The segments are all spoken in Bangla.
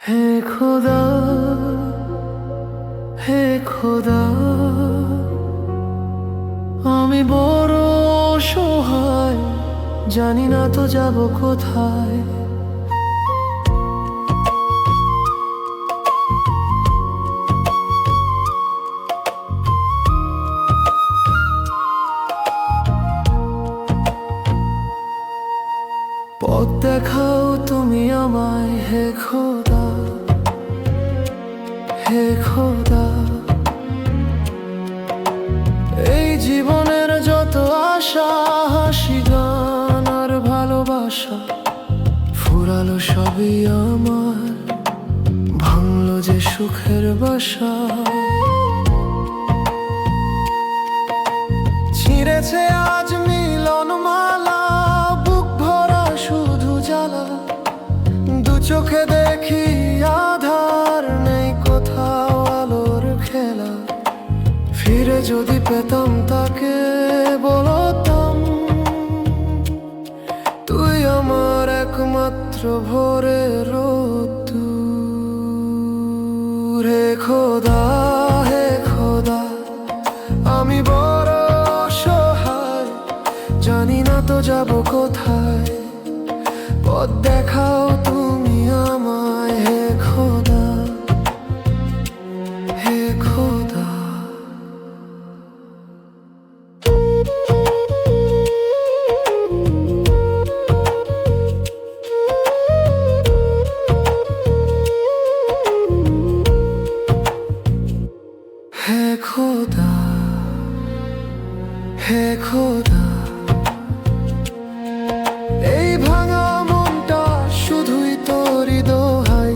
হে খোদা, হে খোদা, আমি বড় অসহায়, জানি না তো যাব কোথায়। পথ দেখাও তুমি আমায়, হে খোদা, হে খোদা। এই জীবনের যত আশা, হাসি, গান আর ভালোবাসা ফুরালো সবই আমার, ভাঙলো যে সুখের বাসা। ছিঁড়েছে আজ মিলন মালা, বুক ভরা শুধু জ্বালা। দু চোখে দেখি আধার, নেই কোথাও আলোর খেলা। ফিরে যদি পেতাম তাকে বলতাম, তুই আমার একমাত্র ভোরের রোদ্দুর। হে খোদা, হে খোদা, আমি বড় অসহায়, জানি না তো যাব কোথায়। পথ দেখাও তুমি আমায়, হে খোদা, হে খোদা। হে খোদা, হে খোদা, এই ভাঙা মনটা শুধুই তোরই দোহাই।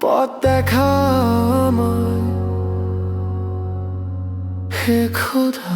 পথ দেখা আমায়, হে খোদা।